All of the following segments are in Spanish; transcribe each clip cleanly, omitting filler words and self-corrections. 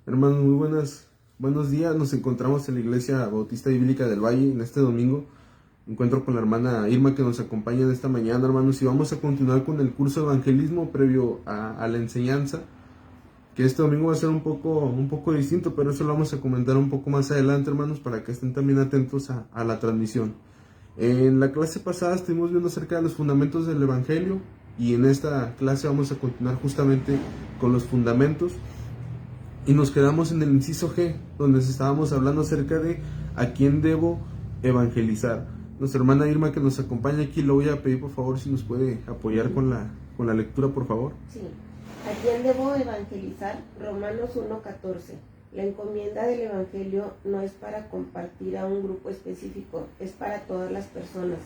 Hermanos, muy buenos días. Nos encontramos en la Iglesia Bautista Bíblica del Valle en este domingo. Encuentro con la hermana Irma que nos acompaña en esta mañana, hermanos, y vamos a continuar con el curso de evangelismo previo a la enseñanza, que este domingo va a ser un poco distinto, pero eso lo vamos a comentar un poco más adelante, hermanos, para que estén también atentos a la transmisión. En la clase pasada estuvimos viendo acerca de los fundamentos del Evangelio y en esta clase vamos a continuar justamente con los fundamentos. Y nos quedamos en el inciso G, donde estábamos hablando acerca de a quién debo evangelizar. Nuestra hermana Irma que nos acompaña aquí, le voy a pedir por favor si nos puede apoyar con la lectura, por favor. Sí. ¿A quién debo evangelizar? Romanos 1:14. La encomienda del evangelio no es para compartir a un grupo específico, es para todas las personas.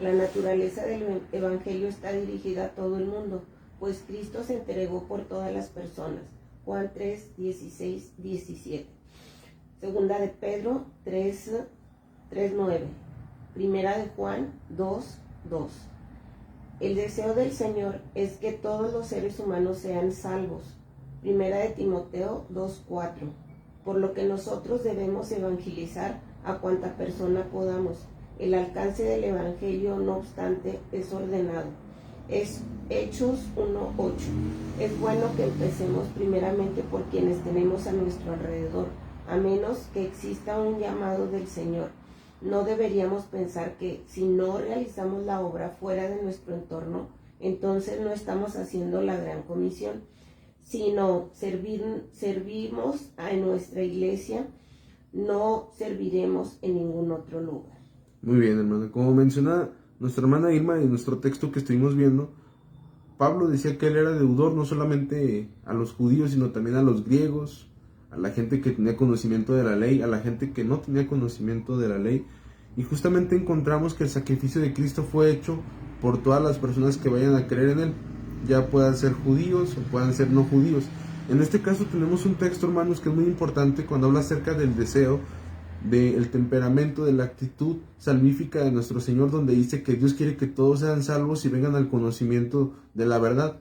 La naturaleza del evangelio está dirigida a todo el mundo, pues Cristo se entregó por todas las personas. Juan 3:16-17. Segunda de Pedro 3:9. Primera de Juan 2:2. El deseo del Señor es que todos los seres humanos sean salvos. Primera de Timoteo 2:4. Por lo que nosotros debemos evangelizar a cuanta persona podamos. El alcance del evangelio, no obstante, es ordenado. Es Hechos 1:8. Es bueno que empecemos primeramente por quienes tenemos a nuestro alrededor, a menos que exista un llamado del Señor. No deberíamos pensar que si no realizamos la obra fuera de nuestro entorno, entonces no estamos haciendo la gran comisión, sino servimos a nuestra iglesia, no serviremos en ningún otro lugar. Muy bien, hermano. Como menciona nuestra hermana Irma en nuestro texto que estuvimos viendo, Pablo decía que él era deudor no solamente a los judíos, sino también a los griegos, a la gente que tenía conocimiento de la ley, a la gente que no tenía conocimiento de la ley. Y justamente encontramos que el sacrificio de Cristo fue hecho por todas las personas que vayan a creer en Él, ya puedan ser judíos o puedan ser no judíos. En este caso tenemos un texto, hermanos, que es muy importante cuando habla acerca del deseo, del temperamento, de la actitud salvífica de nuestro Señor, donde dice que Dios quiere que todos sean salvos y vengan al conocimiento de la verdad.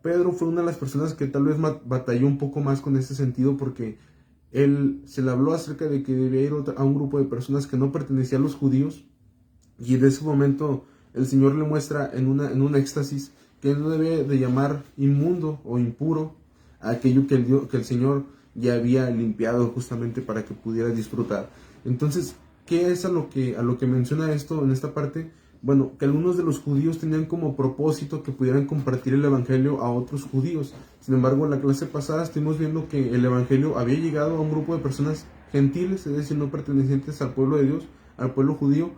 Pedro fue una de las personas que tal vez batalló un poco más con ese sentido, porque él se le habló acerca de que debía ir a un grupo de personas que no pertenecían a los judíos, y en ese momento el Señor le muestra en un éxtasis que él no debe de llamar inmundo o impuro a aquello que el Señor ya había limpiado justamente para que pudiera disfrutar. Entonces, ¿qué es a lo que menciona esto en esta parte? Bueno, que algunos de los judíos tenían como propósito que pudieran compartir el evangelio a otros judíos. Sin embargo, en la clase pasada estuvimos viendo que el evangelio había llegado a un grupo de personas gentiles, es decir, no pertenecientes al pueblo de Dios, al pueblo judío,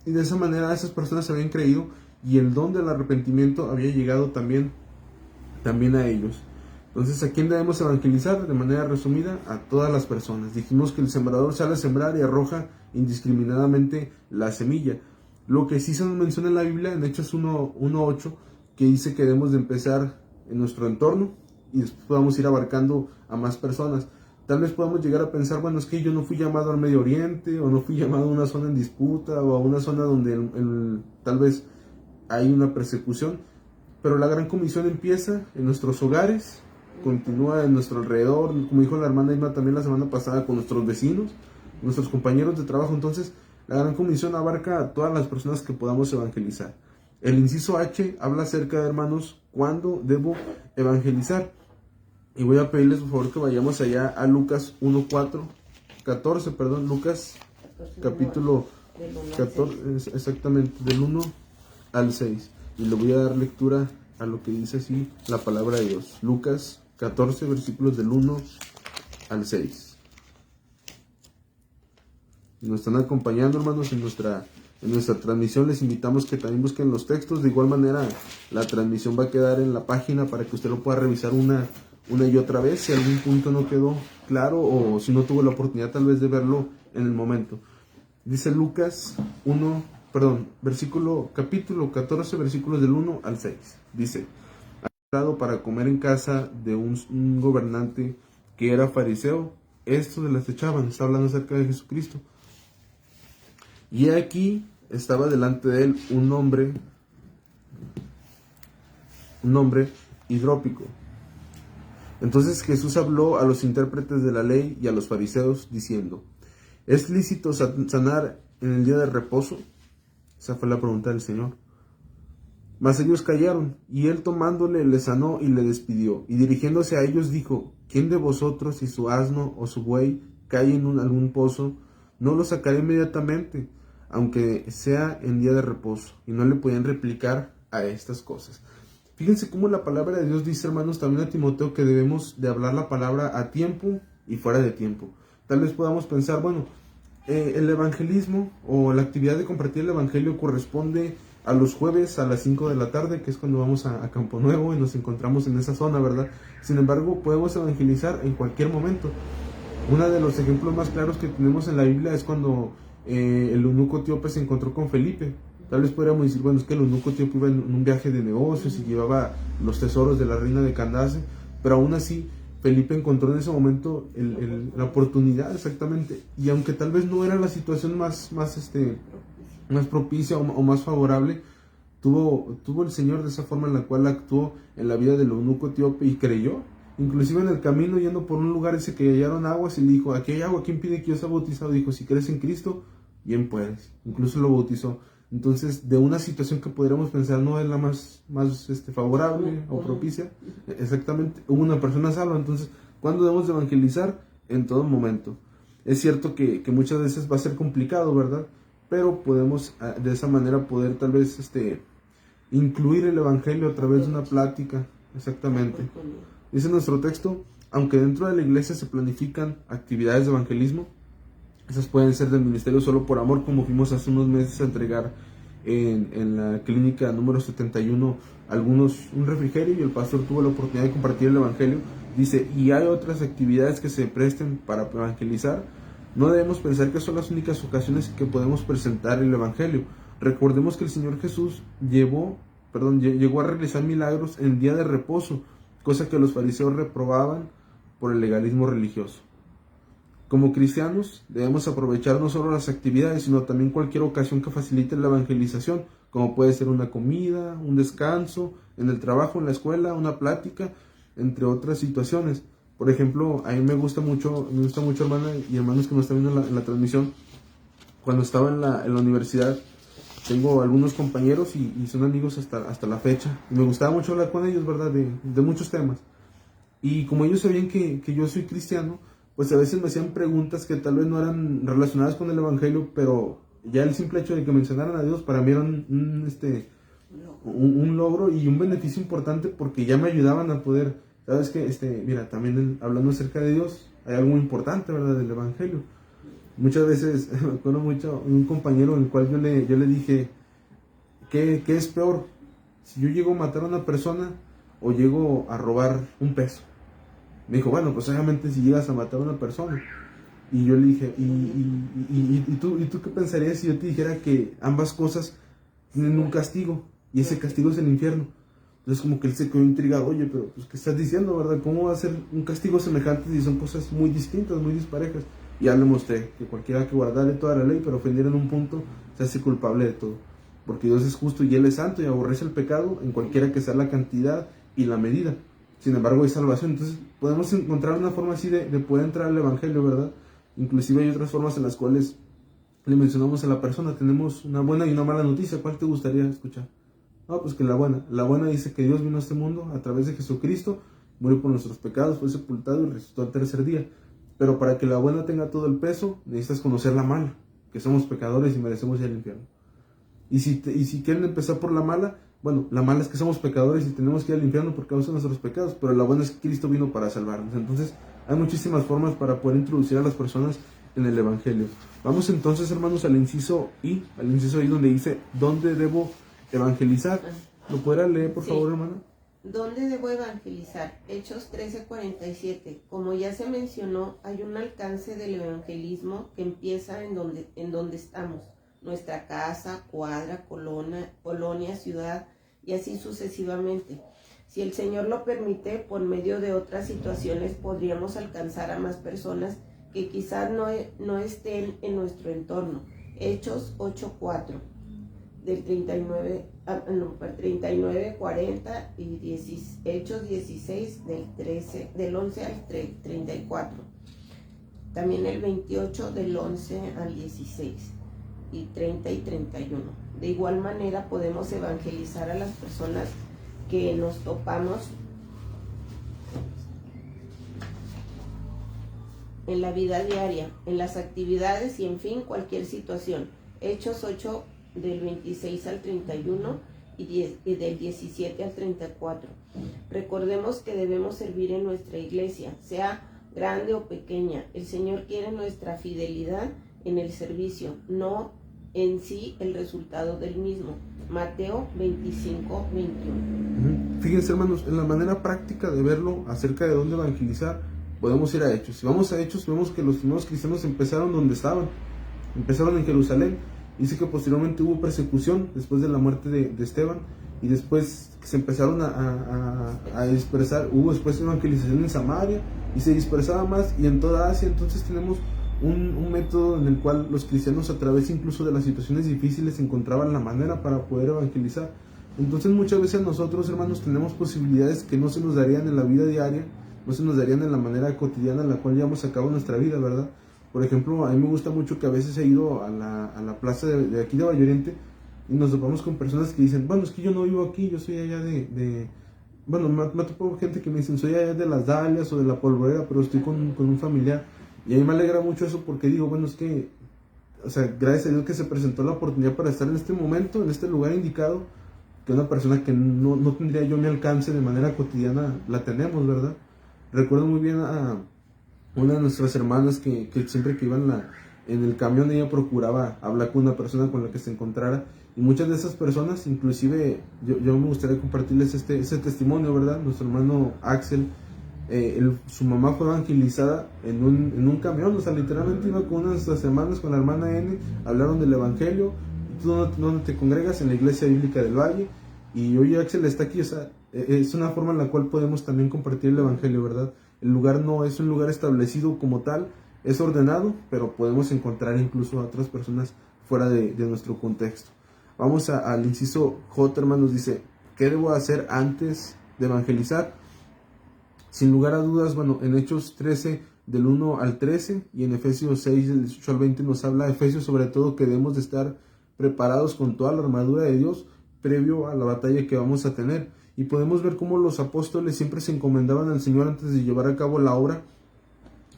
y de esa manera esas personas habían creído y el don del arrepentimiento había llegado también a ellos. Entonces, ¿a quién debemos evangelizar? De manera resumida, a todas las personas. Dijimos que el sembrador sale a sembrar y arroja indiscriminadamente la semilla. Lo que sí se nos menciona en la Biblia, en Hechos 1:8, que dice que debemos de empezar en nuestro entorno y después podamos ir abarcando a más personas. Tal vez podamos llegar a pensar, bueno, es que yo no fui llamado al Medio Oriente, o no fui llamado a una zona en disputa, o a una zona donde tal vez hay una persecución. Pero la gran comisión empieza en nuestros hogares, continúa en nuestro alrededor, como dijo la hermana Irma también la semana pasada, con nuestros vecinos, nuestros compañeros de trabajo. Entonces, la gran comisión abarca a todas las personas que podamos evangelizar. El inciso H habla acerca de, hermanos, cuándo debo evangelizar. Y voy a pedirles por favor que vayamos allá a Lucas 14, Lucas 14, capítulo 14, exactamente, del 1 al 6. Y le voy a dar lectura a lo que dice así la palabra de Dios. Lucas 14, versículos del 1 al 6. Nos están acompañando, hermanos, en nuestra transmisión. Les invitamos que también busquen los textos. De igual manera, la transmisión va a quedar en la página para que usted lo pueda revisar una y otra vez si algún punto no quedó claro o si no tuvo la oportunidad tal vez de verlo en el momento. Dice Lucas capítulo 14, versículos del 1 al 6. Dice: para comer en casa de un gobernante que era fariseo, estos les echaban. Está hablando acerca de Jesucristo. Y aquí estaba delante de él un hombre hidrópico, Entonces Jesús habló a los intérpretes de la ley y a los fariseos diciendo: ¿es lícito sanar en el día de reposo? Esa fue la pregunta del Señor. Mas ellos callaron, y él tomándole le sanó y le despidió. Y dirigiéndose a ellos dijo: ¿quién de vosotros, si su asno o su buey cae en algún pozo, no lo sacará inmediatamente, aunque sea en día de reposo? Y no le podían replicar a estas cosas. Fíjense cómo la palabra de Dios dice, hermanos, también a Timoteo, que debemos de hablar la palabra a tiempo y fuera de tiempo. Tal vez podamos pensar, bueno, el evangelismo o la actividad de compartir el evangelio corresponde a los jueves a las 5 de la tarde, que es cuando vamos a Campo Nuevo y nos encontramos en esa zona, ¿verdad? Sin embargo, podemos evangelizar en cualquier momento. Uno de los ejemplos más claros que tenemos en la Biblia es cuando el eunuco etíope se encontró con Felipe. Tal vez podríamos decir, bueno, es que el eunuco etíope iba en un viaje de negocios y llevaba los tesoros de la reina de Candace, pero aún así Felipe encontró en ese momento la oportunidad, exactamente, y aunque tal vez no era la situación más propicia o más favorable, tuvo el Señor de esa forma en la cual actuó en la vida del eunuco etíope y creyó. Inclusive en el camino, yendo por un lugar, ese que hallaron aguas, y le dijo: aquí hay agua, ¿quién pide que yo sea bautizado? Dijo: si crees en Cristo, bien puedes. Incluso lo bautizó. Entonces, de una situación que podríamos pensar no es la más favorable o propicia, exactamente, hubo una persona salva. Entonces, ¿cuándo debemos de evangelizar? En todo momento. Es cierto que muchas veces va a ser complicado, ¿verdad? Pero podemos de esa manera poder tal vez incluir el evangelio a través de una plática, exactamente. Dice nuestro texto: aunque dentro de la iglesia se planifican actividades de evangelismo, esas pueden ser del ministerio Solo por Amor, como fuimos hace unos meses a entregar en la clínica número 71 un refrigerio, y el pastor tuvo la oportunidad de compartir el evangelio. Dice: y hay otras actividades que se presten para evangelizar. No debemos pensar que son las únicas ocasiones que podemos presentar el evangelio. Recordemos que el Señor Jesús llegó a realizar milagros en día de reposo, cosa que los fariseos reprobaban por el legalismo religioso. Como cristianos debemos aprovechar no solo las actividades, sino también cualquier ocasión que facilite la evangelización, como puede ser una comida, un descanso, en el trabajo, en la escuela, una plática, entre otras situaciones. Por ejemplo, a mí me gusta mucho, hermana y hermanos que nos están viendo en la transmisión, cuando estaba en la universidad, tengo algunos compañeros y son amigos hasta la fecha, y me gustaba mucho hablar con ellos, ¿verdad? De muchos temas. Y como ellos sabían que yo soy cristiano, pues a veces me hacían preguntas que tal vez no eran relacionadas con el evangelio, pero ya el simple hecho de que mencionaran a Dios para mí era un logro y un beneficio importante, porque ya me ayudaban a poder, sabes que mira, también hablando acerca de Dios hay algo muy importante, ¿verdad? Del evangelio. Muchas veces me acuerdo mucho de un compañero en el cual yo le dije: ¿qué es peor? Si yo llego a matar a una persona o llego a robar un peso. Me dijo: bueno, pues obviamente si llegas a matar a una persona. Y yo le dije: ¿Y tú qué pensarías si yo te dijera que ambas cosas tienen un castigo, y ese castigo es el infierno? Entonces como que él se quedó intrigado: oye, pero pues ¿qué estás diciendo, verdad? ¿Cómo va a ser un castigo semejante si son cosas muy distintas, muy disparejas? Y ya le mostré que cualquiera que guardare toda la ley pero ofendiera en un punto se hace culpable de todo, porque Dios es justo y Él es santo y aborrece el pecado en cualquiera que sea la cantidad y la medida. Sin embargo hay salvación. Entonces podemos encontrar una forma así de poder entrar al evangelio, ¿verdad? Inclusive hay otras formas en las cuales le mencionamos a la persona: tenemos una buena y una mala noticia, ¿cuál te gustaría escuchar? No, pues que la buena dice que Dios vino a este mundo a través de Jesucristo, murió por nuestros pecados, fue sepultado y resucitó al tercer día. Pero para que la buena tenga todo el peso, necesitas conocer la mala, que somos pecadores y merecemos ir al infierno. Y si quieren empezar por la mala, bueno, la mala es que somos pecadores y tenemos que ir al infierno por causa de nuestros pecados, pero la buena es que Cristo vino para salvarnos. Entonces, hay muchísimas formas para poder introducir a las personas en el evangelio. Vamos entonces, hermanos, al inciso I, donde dice: ¿dónde debo evangelizar? ¿Lo podrá leer, por favor, hermana? ¿Dónde debo evangelizar? Hechos 13:47. Como ya se mencionó, hay un alcance del evangelismo que empieza en donde estamos: nuestra casa, cuadra, colonia, ciudad, y así sucesivamente. Si el Señor lo permite, por medio de otras situaciones podríamos alcanzar a más personas que quizás no estén en nuestro entorno. Hechos 8:4, del 39 39, 40 y Hechos 16 del 11 al 34. También el 28 del 11 al 16 y 30 y 31. De igual manera podemos evangelizar a las personas que nos topamos en la vida diaria, en las actividades y en fin cualquier situación. Hechos 8 del 26 al 31 y del 17 al 34. Recordemos que debemos servir en nuestra iglesia, sea grande o pequeña. El Señor quiere nuestra fidelidad en el servicio, no en sí el resultado del mismo. Mateo 25, 21. Fíjense, hermanos, en la manera práctica de verlo acerca de dónde evangelizar, podemos ir a Hechos. Si vamos a Hechos, vemos que los primeros cristianos empezaron donde estaban. Empezaron en Jerusalén. Dice que posteriormente hubo persecución después de la muerte de Esteban, y después se empezaron a dispersar. Hubo después evangelización en Samaria y se dispersaba más, y en toda Asia. Entonces tenemos un método en el cual los cristianos, a través incluso de las situaciones difíciles, encontraban la manera para poder evangelizar. Entonces muchas veces nosotros, hermanos, tenemos posibilidades que no se nos darían en la vida diaria, no se nos darían en la manera cotidiana en la cual llevamos a cabo nuestra vida, ¿verdad? Por ejemplo, a mí me gusta mucho que a veces he ido a la plaza de aquí de Valle Oriente, y nos topamos con personas que dicen, bueno, es que yo no vivo aquí, yo soy allá bueno, me ha topado gente que me dicen, soy allá de las Dalias o de la Polvorera, pero estoy con un familiar. Y a mí me alegra mucho eso, porque digo, bueno, es que, o sea, gracias a Dios que se presentó la oportunidad para estar en este momento, en este lugar indicado, que una persona que no tendría yo mi alcance de manera cotidiana, la tenemos, ¿verdad? Recuerdo muy bien a una de nuestras hermanas que siempre que iba en el camión, ella procuraba hablar con una persona con la que se encontrara, y muchas de esas personas, inclusive yo me gustaría compartirles ese testimonio, ¿verdad? Nuestro hermano Axel, su mamá fue evangelizada en un camión, o sea, literalmente iba con una de nuestras hermanas, con la hermana N, hablaron del evangelio. ¿Tú dónde te congregas? En la Iglesia Bíblica del Valle. Y hoy Axel está aquí, o sea, es una forma en la cual podemos también compartir el evangelio, ¿verdad? El lugar no es un lugar establecido como tal, es ordenado, pero podemos encontrar incluso a otras personas fuera de nuestro contexto. Vamos al inciso J, hermanos. Dice, ¿qué debo hacer antes de evangelizar? Sin lugar a dudas, bueno, en Hechos 13 del 1 al 13 y en Efesios 6 del 18 al 20 nos habla Efesios sobre todo que debemos de estar preparados con toda la armadura de Dios previo a la batalla que vamos a tener. Y podemos ver cómo los apóstoles siempre se encomendaban al Señor antes de llevar a cabo la obra,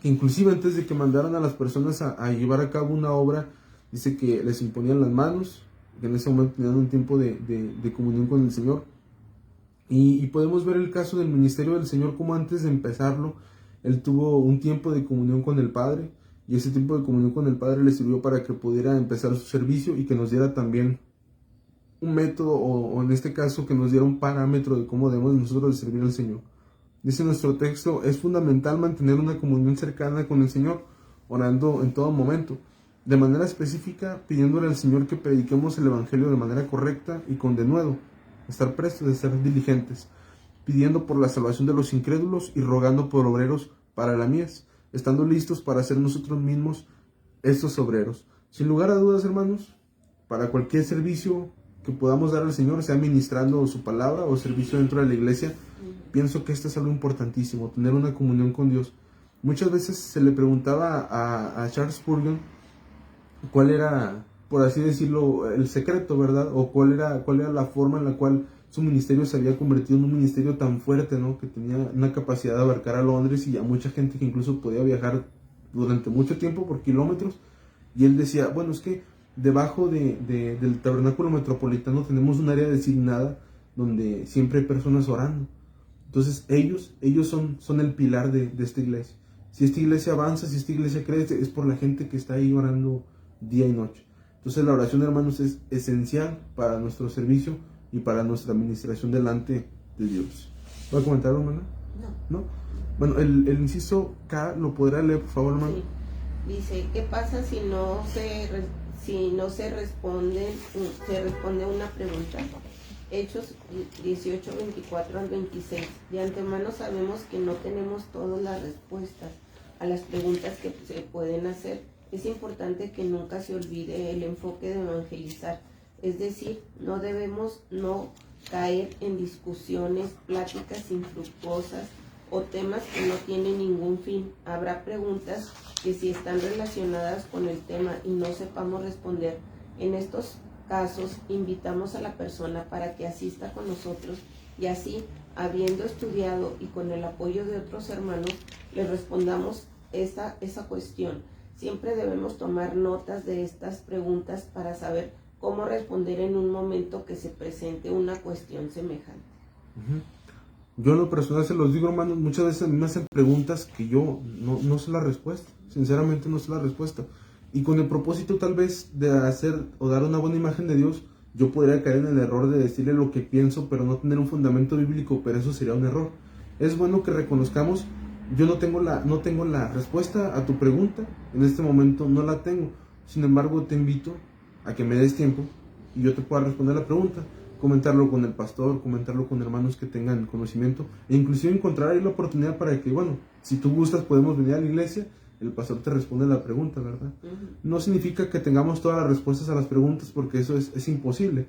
que inclusive antes de que mandaran a las personas a llevar a cabo una obra, dice que les imponían las manos, que en ese momento tenían un tiempo de comunión con el Señor. Y podemos ver el caso del ministerio del Señor, como antes de empezarlo, Él tuvo un tiempo de comunión con el Padre, y ese tiempo de comunión con el Padre le sirvió para que pudiera empezar su servicio y que nos diera también un método, o en este caso que nos diera un parámetro de cómo debemos nosotros servir al Señor. Dice nuestro texto, es fundamental mantener una comunión cercana con el Señor, orando en todo momento, de manera específica pidiéndole al Señor que prediquemos el Evangelio de manera correcta y con denuedo, estar prestos, de ser diligentes, pidiendo por la salvación de los incrédulos y rogando por obreros para la mies, estando listos para ser nosotros mismos estos obreros. Sin lugar a dudas, hermanos, para cualquier servicio que podamos dar al Señor, sea ministrando su palabra o servicio dentro de la iglesia, pienso que esto es algo importantísimo, tener una comunión con Dios. Muchas veces se le preguntaba a Charles Spurgeon cuál era, por así decirlo, el secreto, ¿verdad? O cuál era la forma en la cual su ministerio se había convertido en un ministerio tan fuerte, ¿no? Que tenía una capacidad de abarcar a Londres y a mucha gente que incluso podía viajar durante mucho tiempo por kilómetros. Y él decía, bueno, es que debajo del tabernáculo metropolitano tenemos un área designada donde siempre hay personas orando. Entonces ellos son el pilar de esta iglesia. Si esta iglesia avanza, si esta iglesia crece, es por la gente que está ahí orando día y noche. Entonces la oración, hermanos, es esencial para nuestro servicio y para nuestra administración delante de Dios. ¿Va a comentar, hermana? No. Bueno, el inciso K, ¿lo podrá leer, por favor, hermano? Sí. Dice, ¿qué pasa si no se responde una pregunta? Hechos 18, 24 al 26. De antemano sabemos que no tenemos todas las respuestas a las preguntas que se pueden hacer. Es importante que nunca se olvide el enfoque de evangelizar. es decir, no debemos no caer en discusiones, pláticas infructuosas o temas que no tienen ningún fin. Habrá preguntas que si están relacionadas con el tema y no sepamos responder, en estos casos invitamos a la persona para que asista con nosotros y así, habiendo estudiado y con el apoyo de otros hermanos, les respondamos esa cuestión. Siempre debemos tomar notas de estas preguntas para saber cómo responder en un momento que se presente una cuestión semejante. Yo en lo personal se los digo, hermanos, muchas veces a mí me hacen preguntas que yo no sé la respuesta, sinceramente no sé la respuesta. Y con el propósito tal vez de hacer o dar una buena imagen de Dios, yo podría caer en el error de decirle lo que pienso, pero no tener un fundamento bíblico, pero eso sería un error. Es bueno que reconozcamos, yo no tengo la respuesta a tu pregunta, en este momento no la tengo. Sin embargo, te invito a que me des tiempo y yo te pueda responder la pregunta, comentarlo con el pastor, comentarlo con hermanos que tengan conocimiento, e inclusive encontrar ahí la oportunidad para que, bueno, si tú gustas podemos venir a la iglesia, el pastor te responde la pregunta, ¿verdad? No significa que tengamos todas las respuestas a las preguntas, porque eso es imposible.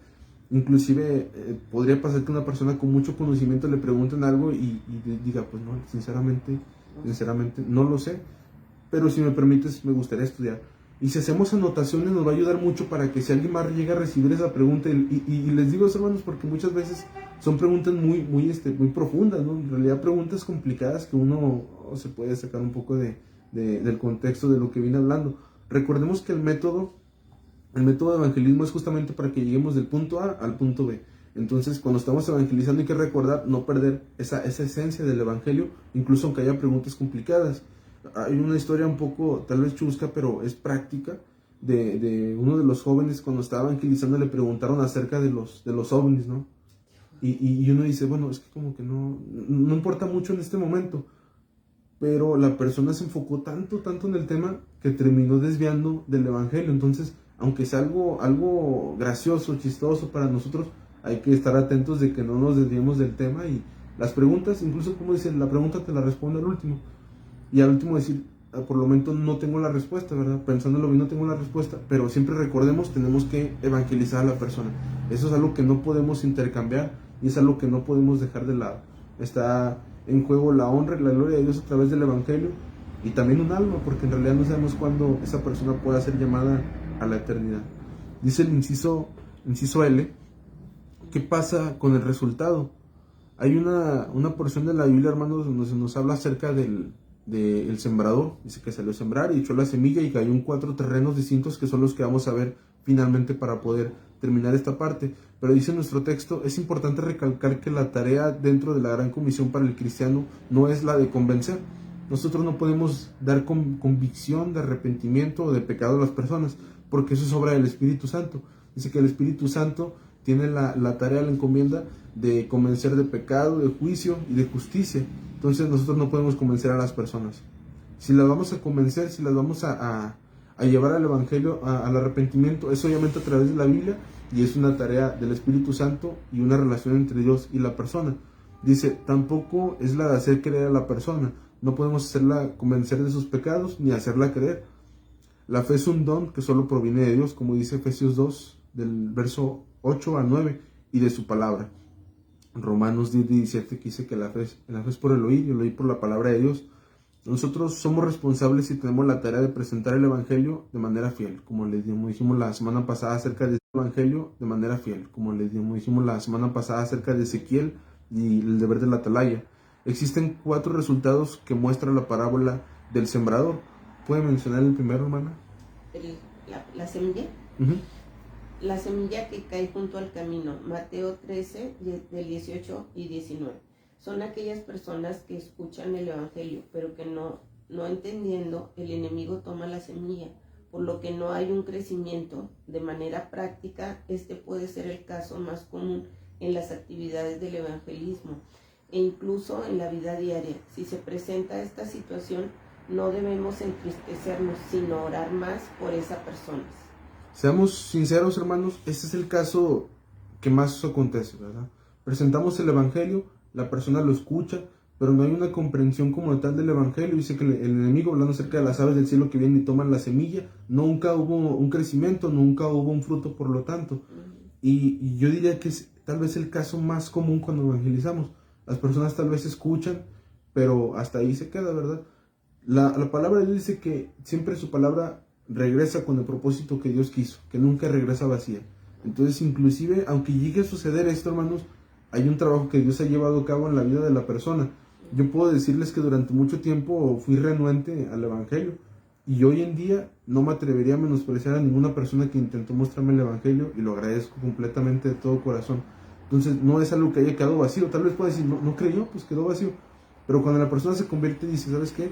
Inclusive podría pasar que una persona con mucho conocimiento le pregunten algo y diga, pues no, sinceramente no lo sé, pero si me permites me gustaría estudiar. Y si hacemos anotaciones nos va a ayudar mucho para que si alguien más llega a recibir esa pregunta, y les digo eso, hermanos, porque muchas veces son preguntas muy profundas, ¿no? En realidad preguntas complicadas que uno se puede sacar un poco del contexto de lo que viene hablando. Recordemos que el método de evangelismo es justamente para que lleguemos del punto A al punto B. Entonces, cuando estamos evangelizando hay que recordar no perder esa esencia del evangelio, incluso aunque haya preguntas complicadas. Hay una historia un poco, tal vez chusca, pero es práctica, de uno de los jóvenes cuando estaba evangelizando le preguntaron acerca de los ovnis, ¿no? Y uno dice, bueno, es que como que no importa mucho en este momento, pero la persona se enfocó tanto en el tema que terminó desviando del evangelio. Entonces, aunque sea algo gracioso, chistoso para nosotros, hay que estar atentos de que no nos desviemos del tema, y las preguntas, incluso como dicen, la pregunta te la responde al último. Y al último decir, por lo menos no tengo la respuesta, ¿verdad? Pensándolo bien, no tengo la respuesta, pero siempre recordemos, tenemos que evangelizar a la persona. Eso es algo que no podemos intercambiar y es algo que no podemos dejar de lado. Está en juego la honra y la gloria de Dios a través del evangelio, y también un alma, porque en realidad no sabemos cuándo esa persona pueda ser llamada a la eternidad. Dice el inciso L, ¿qué pasa con el resultado? Hay una porción de la Biblia, hermanos, donde se nos habla acerca del sembrador. Dice que salió a sembrar y echó la semilla y cayó en 4 terrenos distintos, que son los que vamos a ver finalmente para poder terminar esta parte. Pero dice nuestro texto, es importante recalcar que la tarea dentro de la gran comisión para el cristiano no es la de convencer. Nosotros no podemos dar convicción de arrepentimiento o de pecado a las personas, porque eso es obra del Espíritu Santo. Dice que el Espíritu Santo tiene la tarea, la encomienda de convencer de pecado, de juicio y de justicia. Entonces nosotros no podemos convencer a las personas. Si las vamos a convencer, si las vamos a llevar al Evangelio, al arrepentimiento, es obviamente a través de la Biblia, y es una tarea del Espíritu Santo y una relación entre Dios y la persona. Dice, tampoco es la de hacer creer a la persona. No podemos hacerla convencer de sus pecados ni hacerla creer. La fe es un don que solo proviene de Dios, como dice Efesios 2, del verso 8 a 9, y de su palabra. Romanos 10:17, que dice que la fe es por el oír y el oír por la palabra de Dios. Nosotros somos responsables y tenemos la tarea de presentar el Evangelio de manera fiel, como les dijimos la semana pasada acerca del Evangelio de manera fiel, como les dijimos la semana pasada acerca de Ezequiel y el deber de la atalaya. Existen 4 resultados que muestra la parábola del sembrador. ¿Puede mencionar el primero, hermana? La semilla. La semilla que cae junto al camino. Mateo 13, del 18 y 19. Son aquellas personas que escuchan el Evangelio, pero que no entendiendo, el enemigo toma la semilla, por lo que no hay un crecimiento. De manera práctica, este puede ser el caso más común en las actividades del evangelismo e incluso en la vida diaria. Si se presenta esta situación, no debemos entristecernos, sino orar más por esa persona. Seamos sinceros, hermanos, este es el caso que más acontece, ¿verdad? Presentamos el Evangelio, la persona lo escucha, pero no hay una comprensión como tal del Evangelio. Dice que el enemigo, hablando acerca de las aves del cielo que vienen y toman la semilla, nunca hubo un crecimiento, nunca hubo un fruto, por lo tanto. Y yo diría que es tal vez el caso más común cuando evangelizamos. Las personas tal vez escuchan, pero hasta ahí se queda, ¿verdad? La palabra de Dios dice que siempre su palabra regresa con el propósito que Dios quiso, que nunca regresa vacía. Entonces, inclusive, aunque llegue a suceder esto, hermanos, hay un trabajo que Dios ha llevado a cabo en la vida de la persona. Yo puedo decirles que durante mucho tiempo fui renuente al evangelio, y hoy en día no me atrevería a menospreciar a ninguna persona que intentó mostrarme el evangelio, y lo agradezco completamente de todo corazón. Entonces, no es algo que haya quedado vacío. Tal vez pueda decir, no creyó, pues quedó vacío. Pero cuando la persona se convierte y dice, ¿sabes qué?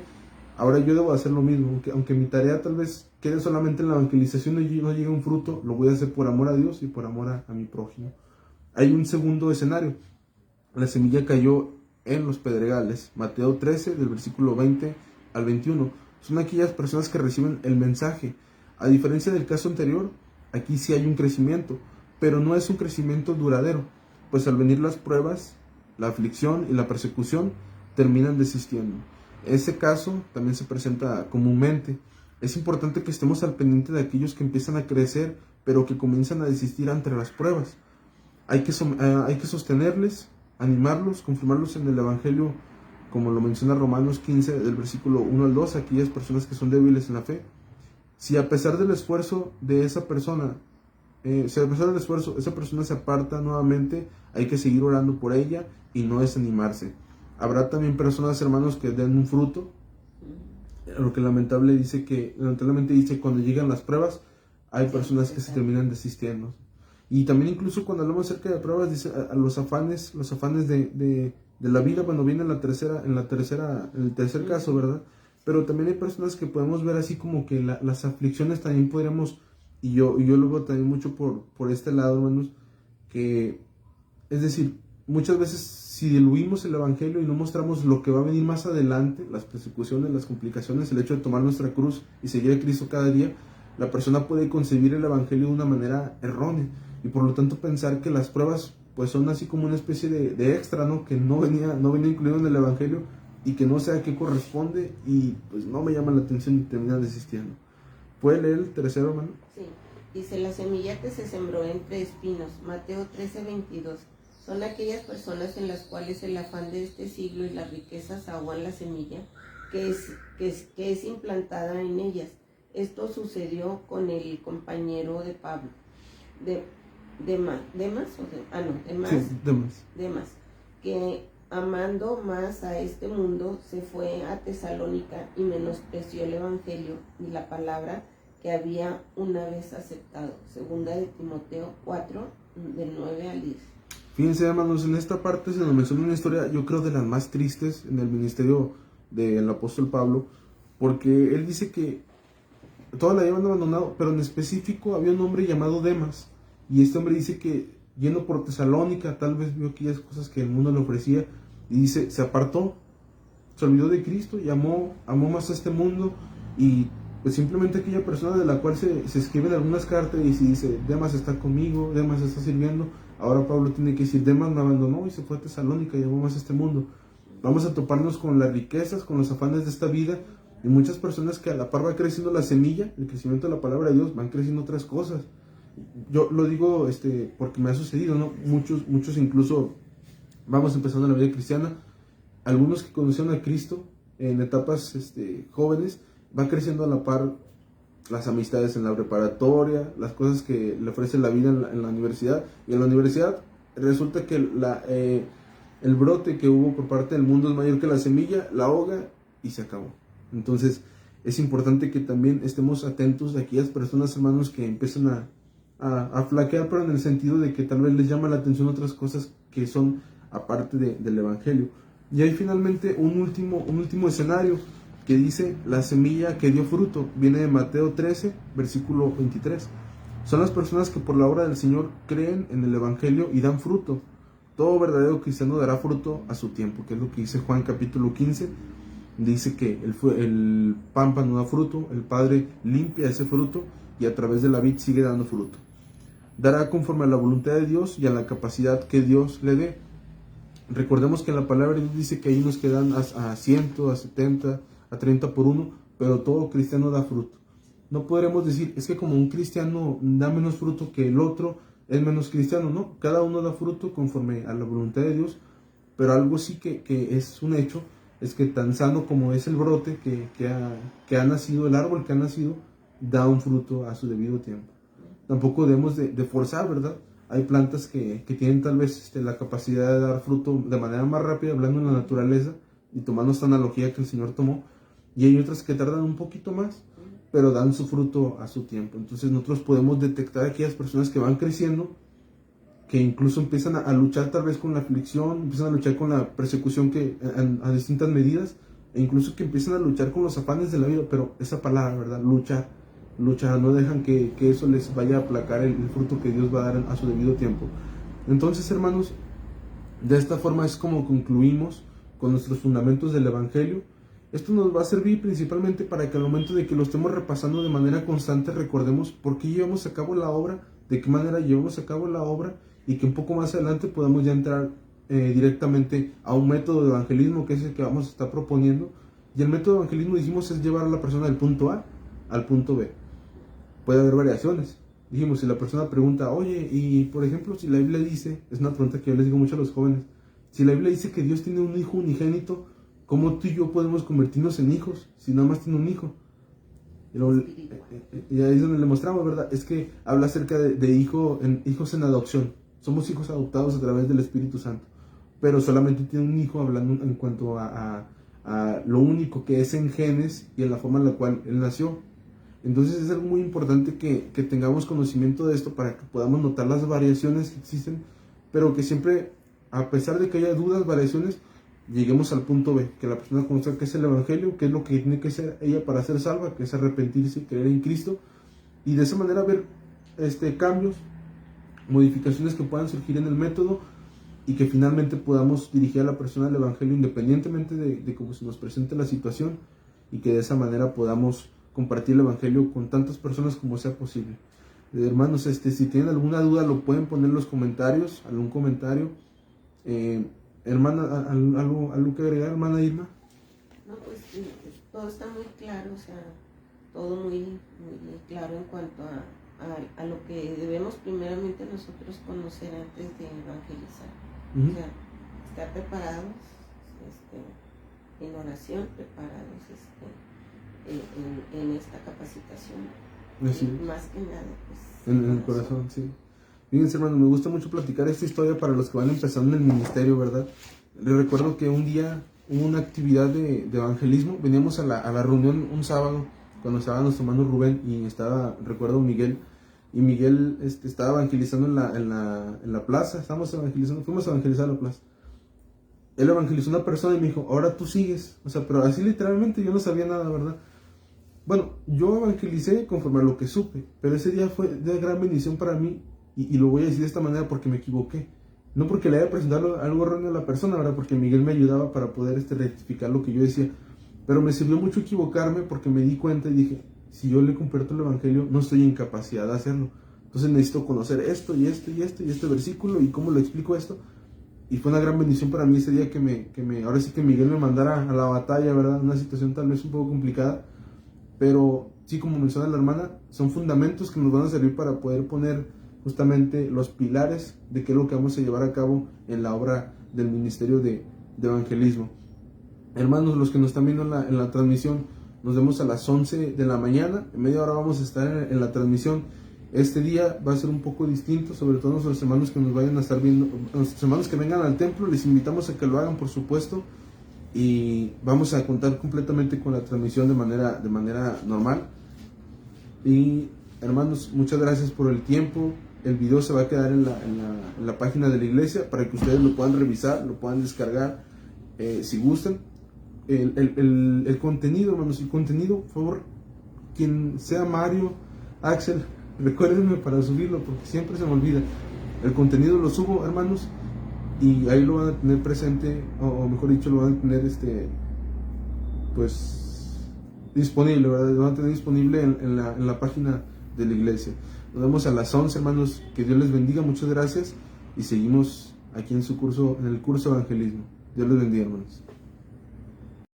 Ahora yo debo hacer lo mismo, aunque mi tarea tal vez quede solamente en la evangelización y no llegue a un fruto, lo voy a hacer por amor a Dios y por amor a mi prójimo. Hay un segundo escenario. La semilla cayó en los pedregales. Mateo 13, del versículo 20 al 21. Son aquellas personas que reciben el mensaje. A diferencia del caso anterior, aquí sí hay un crecimiento, pero no es un crecimiento duradero, pues al venir las pruebas, la aflicción y la persecución, terminan desistiendo. Ese caso también se presenta comúnmente. Es importante que estemos al pendiente de aquellos que empiezan a crecer, pero que comienzan a desistir ante las pruebas. Hay que sostenerles, animarlos, confirmarlos en el Evangelio, como lo menciona Romanos 15, del versículo 1 al 2, aquellas personas que son débiles en la fe. Si a pesar del esfuerzo de esa persona, esa persona se aparta nuevamente, hay que seguir orando por ella y no desanimarse. Habrá también personas, hermanos, que den un fruto. Lo que lamentablemente dice cuando llegan las pruebas, hay personas que se terminan desistiendo. Y también incluso cuando hablamos acerca de pruebas, dice a los afanes de la vida, bueno, viene en el tercer caso, ¿verdad? Pero también hay personas que podemos ver así como que las aflicciones también podríamos, y yo lo veo también mucho por este lado, hermanos, que, es decir, muchas veces si diluimos el evangelio y no mostramos lo que va a venir más adelante, las persecuciones, las complicaciones, el hecho de tomar nuestra cruz y seguir a Cristo cada día, la persona puede concebir el evangelio de una manera errónea y por lo tanto pensar que las pruebas pues son así como una especie de extra, ¿no? Que no venía incluido en el evangelio y que no sé a qué corresponde y pues no me llama la atención y termina desistiendo. ¿Puede leer el tercero, hermano? Sí, dice: la semilla que se sembró entre espinos, Mateo 13:22. Son aquellas personas en las cuales el afán de este siglo y las riquezas aguan la semilla que es implantada en ellas. Esto sucedió con el compañero de Pablo, Demas, que amando más a este mundo se fue a Tesalónica y menospreció el evangelio y la palabra que había una vez aceptado. Segunda de Timoteo 4, del 9 al 10. Fíjense, hermanos, en esta parte se nos menciona una historia, yo creo, de las más tristes en el ministerio del apóstol Pablo, porque él dice que toda la habían abandonado, pero en específico había un hombre llamado Demas, y este hombre dice que yendo por Tesalónica, tal vez vio aquellas cosas que el mundo le ofrecía, y dice, se apartó, se olvidó de Cristo y amó más a este mundo, y pues simplemente aquella persona de la cual se escriben algunas cartas y se dice, Demas está conmigo, Demas está sirviendo. Ahora Pablo tiene que decir, Demas me abandonó y se fue a Tesalónica y amó más a este mundo. Vamos a toparnos con las riquezas, con los afanes de esta vida, y muchas personas que a la par va creciendo la semilla, el crecimiento de la palabra de Dios, van creciendo otras cosas. Yo lo digo porque me ha sucedido, ¿no? Muchos incluso vamos empezando la vida cristiana, algunos que conocieron a Cristo en etapas jóvenes, va creciendo a la par las amistades en la preparatoria, las cosas que le ofrece la vida en la universidad, y en la universidad resulta que el brote que hubo por parte del mundo es mayor que la semilla, la ahoga y se acabó. Entonces es importante que también estemos atentos de aquellas personas, hermanos, que empiezan a flaquear, pero en el sentido de que tal vez les llama la atención otras cosas que son aparte del evangelio. Y hay finalmente un último escenario que dice la semilla que dio fruto, viene de Mateo 13, versículo 23. Son las personas que por la obra del Señor creen en el evangelio y dan fruto. Todo verdadero cristiano dará fruto a su tiempo, que es lo que dice Juan capítulo 15. Dice que el pámpano da fruto, el Padre limpia ese fruto y a través de la vid sigue dando fruto. Dará conforme a la voluntad de Dios y a la capacidad que Dios le dé. Recordemos que la palabra de Dios dice que hay unos que dan a 100, a 70, a 30 por uno, pero todo cristiano da fruto. No podremos decir, es que como un cristiano da menos fruto que el otro, es menos cristiano, ¿no? Cada uno da fruto conforme a la voluntad de Dios, pero algo sí que es un hecho, es que tan sano como es el brote que ha nacido, el árbol que ha nacido, da un fruto a su debido tiempo. Tampoco debemos de forzar, ¿verdad? Hay plantas que tienen tal vez la capacidad de dar fruto de manera más rápida, hablando en la naturaleza, y tomando esta analogía que el Señor tomó, y hay otras que tardan un poquito más, pero dan su fruto a su tiempo. Entonces nosotros podemos detectar aquellas personas que van creciendo, que incluso empiezan a luchar tal vez con la aflicción, empiezan a luchar con la persecución a distintas medidas, e incluso que empiezan a luchar con los afanes de la vida, pero esa palabra, ¿verdad? Lucha, no dejan que eso les vaya a aplacar el fruto que Dios va a dar a su debido tiempo. Entonces, hermanos, de esta forma es como concluimos con nuestros fundamentos del Evangelio. Esto nos va a servir principalmente para que al momento de que lo estemos repasando de manera constante recordemos por qué llevamos a cabo la obra, de qué manera llevamos a cabo la obra, y que un poco más adelante podamos ya entrar directamente a un método de evangelismo que es el que vamos a estar proponiendo. Y el método de evangelismo, dijimos, es llevar a la persona del punto A al punto B. Puede haber variaciones. Dijimos, si la persona pregunta, oye, y por ejemplo, si la Biblia dice, es una pregunta que yo les digo mucho a los jóvenes, si la Biblia dice que Dios tiene un hijo unigénito, ¿cómo tú y yo podemos convertirnos en hijos si nada más tiene un hijo? Y ahí es donde le mostramos, ¿verdad? Es que habla acerca de hijos en adopción. Somos hijos adoptados a través del Espíritu Santo, pero solamente tiene un hijo, hablando en cuanto a lo único que es en genes y en la forma en la cual él nació. Entonces es algo muy importante que tengamos conocimiento de esto para que podamos notar las variaciones que existen, pero que siempre, a pesar de que haya dudas, variaciones, lleguemos al punto B, que la persona conozca qué es el Evangelio, qué es lo que tiene que ser ella para ser salva, que es arrepentirse y creer en Cristo, y de esa manera ver cambios, modificaciones que puedan surgir en el método, y que finalmente podamos dirigir a la persona al Evangelio independientemente de cómo se nos presente la situación, y que de esa manera podamos compartir el Evangelio con tantas personas como sea posible. Hermanos, si tienen alguna duda lo pueden poner en los comentarios, algún comentario. Hermana, ¿algo que agregar, hermana Irma? No, pues todo está muy claro, o sea, todo muy, muy claro en cuanto a lo que debemos primeramente nosotros conocer antes de evangelizar. O sea, estar preparados en oración, preparados en esta capacitación. Más que nada, pues, en el corazón, sí. Fíjense, hermano, me gusta mucho platicar esta historia para los que van empezando en el ministerio, ¿verdad? Les recuerdo que un día hubo una actividad de evangelismo. Veníamos a la reunión un sábado, cuando estaba nuestro hermano Rubén y estaba, recuerdo, Miguel. Y Miguel estaba evangelizando en la plaza. Fuimos a evangelizar la plaza. Él evangelizó a una persona y me dijo, ahora tú sigues. O sea, pero así literalmente yo no sabía nada, ¿verdad? Bueno, yo evangelicé conforme a lo que supe, pero ese día fue de gran bendición para mí. Y lo voy a decir de esta manera porque me equivoqué. No porque le haya presentado algo erróneo a la persona, ¿verdad? Porque Miguel me ayudaba para poder rectificar lo que yo decía. Pero me sirvió mucho equivocarme porque me di cuenta y dije, si yo le comparto el Evangelio, no estoy en capacidad de hacerlo. Entonces necesito conocer esto y esto y esto y este versículo y cómo lo explico esto. Y fue una gran bendición para mí ese día ahora sí que Miguel me mandara a la batalla, ¿verdad? Una situación tal vez un poco complicada. Pero sí, como menciona la hermana, son fundamentos que nos van a servir para poder poner justamente los pilares de qué es lo que vamos a llevar a cabo en la obra del ministerio de evangelismo. Hermanos, los que nos están viendo en la transmisión, nos vemos a las 11 de la mañana, en media hora vamos a estar en la transmisión. Este día va a ser un poco distinto, sobre todo nuestros hermanos que nos vayan a estar viendo, nuestros hermanos que vengan al templo, les invitamos a que lo hagan, por supuesto, y vamos a contar completamente con la transmisión de manera normal. Y hermanos, muchas gracias por el tiempo. El video se va a quedar en la página de la iglesia para que ustedes lo puedan revisar, lo puedan descargar si gustan. El contenido, hermanos, por favor, quien sea Mario, Axel, recuérdenme para subirlo porque siempre se me olvida. El contenido lo subo, hermanos, y ahí lo van a tener presente, o mejor dicho, lo van a tener pues disponible, ¿verdad? Lo van a tener disponible en la página de la iglesia. Nos vemos a las 11, hermanos. Que Dios les bendiga, muchas gracias. Y seguimos aquí en el curso de evangelismo. Dios les bendiga, hermanos.